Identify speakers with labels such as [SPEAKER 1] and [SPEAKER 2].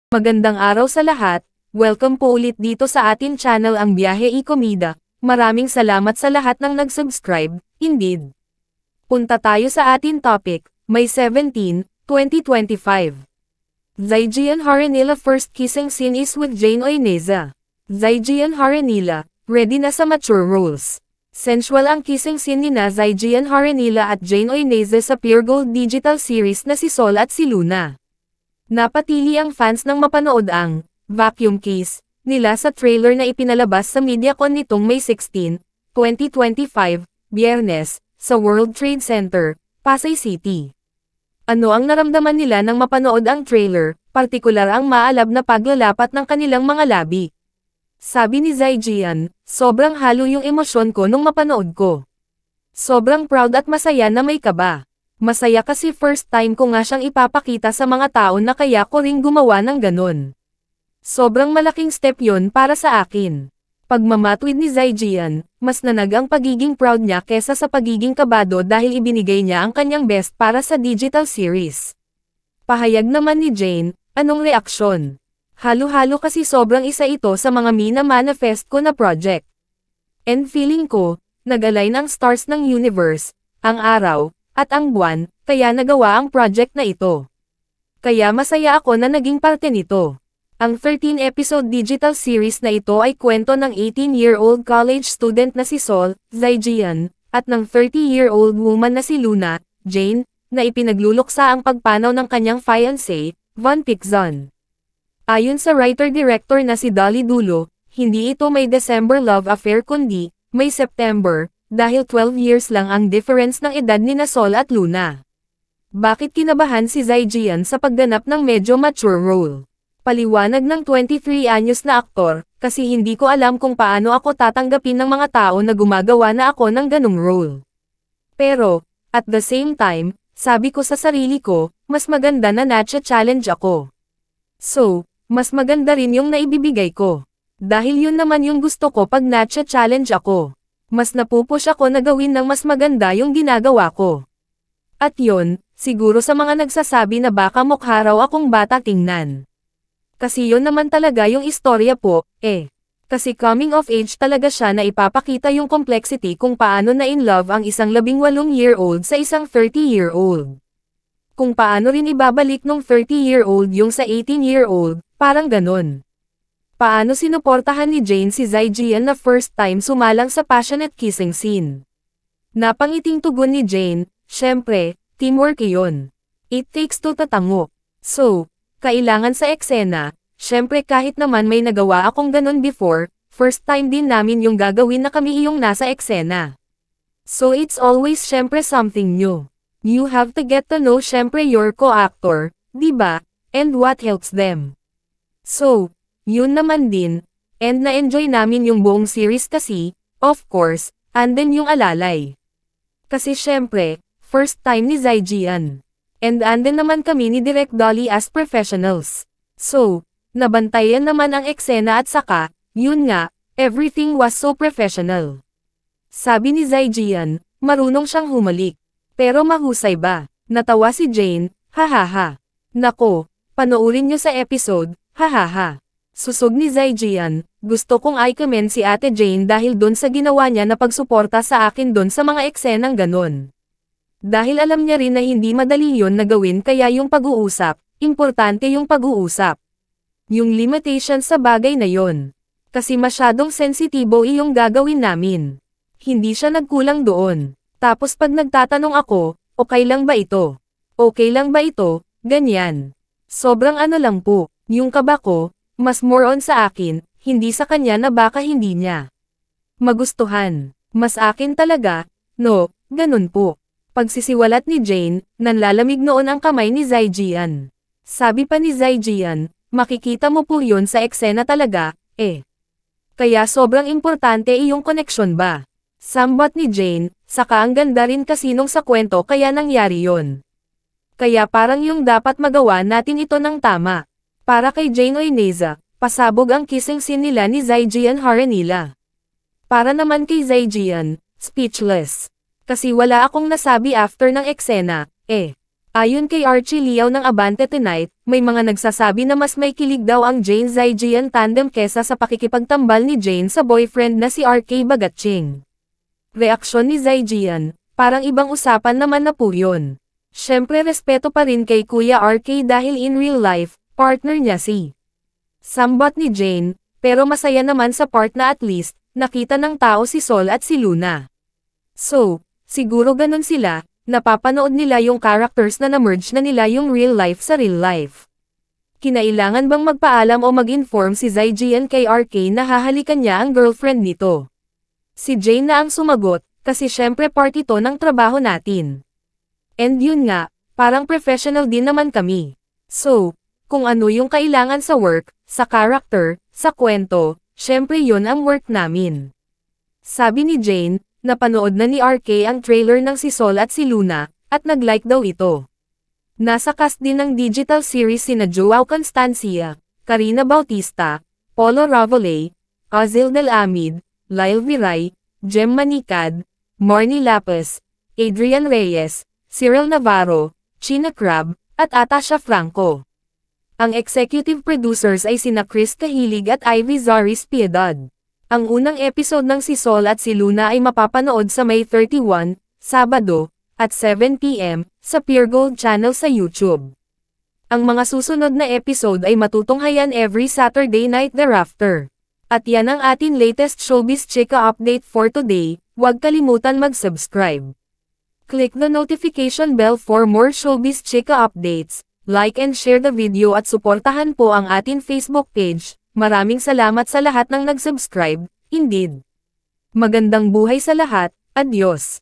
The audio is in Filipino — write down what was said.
[SPEAKER 1] Magandang araw sa lahat, welcome po ulit dito sa atin channel ang Biyahe y Komida. Maraming salamat sa lahat ng nag-subscribe, indeed. Punta tayo sa atin topic, May 17, 2025. Zaijian Haranila first kissing scene is with Jane Oineza. Zaijian Haranila, ready na sa mature roles. Sensual ang kissing scene ni Zaijian Haranila at Jane Oineza sa Pure Gold digital series na si Sol at si Luna. Napatili ang fans nang mapanood ang vacuum kiss nila sa trailer na ipinalabas sa MediaCon nitong May 16, 2025, Biyernes, sa World Trade Center, Pasay City. Ano ang naramdaman nila nang mapanood ang trailer, partikular ang maalab na paglalapat ng kanilang mga labi? Sabi ni Zaijian, sobrang halo yung emosyon ko nung mapanood ko. Sobrang proud at masaya na may kaba. Masaya kasi first time ko nga siyang ipapakita sa mga tao na kaya ko ring gumawa ng ganun. Sobrang malaking step yon para sa akin. Pagmamatwid ni Zaijian, mas nanag ang pagiging proud niya kesa sa pagiging kabado dahil ibinigay niya ang kanyang best para sa digital series. Pahayag naman ni Jane, anong reaksyon? Halo-halo kasi sobrang isa ito sa mga mina-manifest ko na project. And feeling ko, nag-align ang stars ng universe, ang araw, at ang buwan, kaya nagawa ang project na ito. Kaya masaya ako na naging parte nito. Ang 13-episode digital series na ito ay kwento ng 18-year-old college student na si Sol, Zaijian, at ng 30-year-old woman na si Luna, Jane, na ipinagluluksa ang pagpanaw ng kanyang fiancé, Von Piczon. Ayon sa writer-director na si Dolly Dulo, hindi ito may December love affair kundi, may September, dahil 12 years lang ang difference ng edad ni Sol at Luna. Bakit kinabahan si Zaijian sa pagganap ng medyo mature role? Paliwanag ng 23 anyos na aktor, kasi hindi ko alam kung paano ako tatanggapin ng mga tao na gumagawa na ako ng ganung role. Pero, at the same time, sabi ko sa sarili ko, mas maganda na natcha-challenge ako. So, mas maganda rin yung naibibigay ko. Dahil yun naman yung gusto ko pag natcha-challenge ako. Mas napupush ako na gawin ng mas maganda yung ginagawa ko. At yun, siguro sa mga nagsasabi na baka mukha raw akong bata tingnan. Kasi yun naman talaga yung istorya po, Kasi coming of age talaga siya na ipapakita yung complexity kung paano na in love ang isang 18-year-old sa isang 30-year-old. Kung paano rin ibabalik nung 30-year-old yung sa 18-year-old, parang ganon. Paano sinuportahan ni Jane si Zaijian na first time sumalang sa passionate kissing scene? Napangiting tugon ni Jane, syempre, teamwork iyon. It takes two tatango. So, kailangan sa eksena, syempre kahit naman may nagawa akong ganun before, first time din namin yung gagawin na kami iyong nasa eksena. So it's always syempre something new. You have to get to know syempre your co-actor, diba? And what helps them. So, yun naman din, and na-enjoy namin yung buong series kasi, of course, andin yung alalay. Kasi syempre, first time ni Zaijian. And andin naman kami ni Direk Dolly as professionals. So, nabantayan naman ang eksena at saka, yun nga, everything was so professional. Sabi ni Zaijian, marunong siyang humalik. Pero mahusay ba? Natawa si Jane, hahaha. Nako, panoorin nyo sa episode, hahaha. Susog ni Zaijian, gusto kong i-commend si Ate Jane dahil don sa ginawa niya na pagsuporta sa akin don sa mga eksenang ganon. Dahil alam niya rin na hindi madali yon na gawin kaya yung pag-uusap, importante yung pag-uusap. Yung limitation sa bagay na yon. Kasi masyadong sensitibo yung gagawin namin. Hindi siya nagkulang doon. Tapos pag nagtatanong ako, okay lang ba ito? Okay lang ba ito? Ganyan. Sobrang ano lang po, yung kaba ko, mas more on sa akin, hindi sa kanya na baka hindi niya magustuhan. Mas akin talaga, no, ganun po. Pagsisiwalat ni Jane, nanlalamig noon ang kamay ni Zaijian. Sabi pa ni Zaijian, makikita mo po yun sa eksena talaga, Kaya sobrang importante iyong koneksyon ba? Sambat ni Jane, saka ang ganda rin kasi nung sa kwento kaya nangyari yon. Kaya parang yung dapat magawa natin ito ng tama. Para kay Jane Oineza, pasabog ang kissing scene nila ni Zaijian Haranila. Para naman kay Zaijian, speechless. Kasi wala akong nasabi after ng eksena, Ayon kay Archie Liao ng Abante Tonight, may mga nagsasabi na mas may kilig daw ang Jane Zijian tandem kesa sa pakikipagtambal ni Jane sa boyfriend na si RK Bagatching. Reaksyon ni Zijian, parang ibang usapan naman na po yun. Syempre respeto pa rin kay Kuya RK dahil in real life, partner niya si Sambat ni Jane, pero masaya naman sa part na at least, nakita ng tao si Sol at si Luna. So, siguro ganun sila, napapanood nila yung characters na na-merge na nila yung real life sa real life. Kinailangan bang magpaalam o mag-inform si Zijian kay RK na hahalikan niya ang girlfriend nito? Si Jane na ang sumagot, kasi syempre part ito ng trabaho natin. And yun nga, parang professional din naman kami. So, kung ano yung kailangan sa work, sa character, sa kwento, syempre yun ang work namin. Sabi ni Jane, napanood na ni RK ang trailer ng si Sol at si Luna, at nag-like daw ito. Nasa cast din ng digital series sina Joao Constancia, Karina Bautista, Polo Ravolay, Azil Del Amid, Lyle Viray, Jem Manicad, Marnie Lapez, Adrian Reyes, Cyril Navarro, China Crab, at Atasha Franco. Ang executive producers ay sina Chris Cahilig at Ivy Zaris Piedad. Ang unang episode ng si Sol at si Luna ay mapapanood sa May 31, Sabado, at 7 p.m., sa Pure Gold Channel sa YouTube. Ang mga susunod na episode ay matutunghayan every Saturday night thereafter. At yan ang atin latest Showbiz Chika update for today, huwag kalimutan mag-subscribe. Click the notification bell for more Showbiz Chika updates, like and share the video at suportahan po ang atin Facebook page. Maraming salamat sa lahat ng nag-subscribe, indeed. Magandang buhay sa lahat, adios.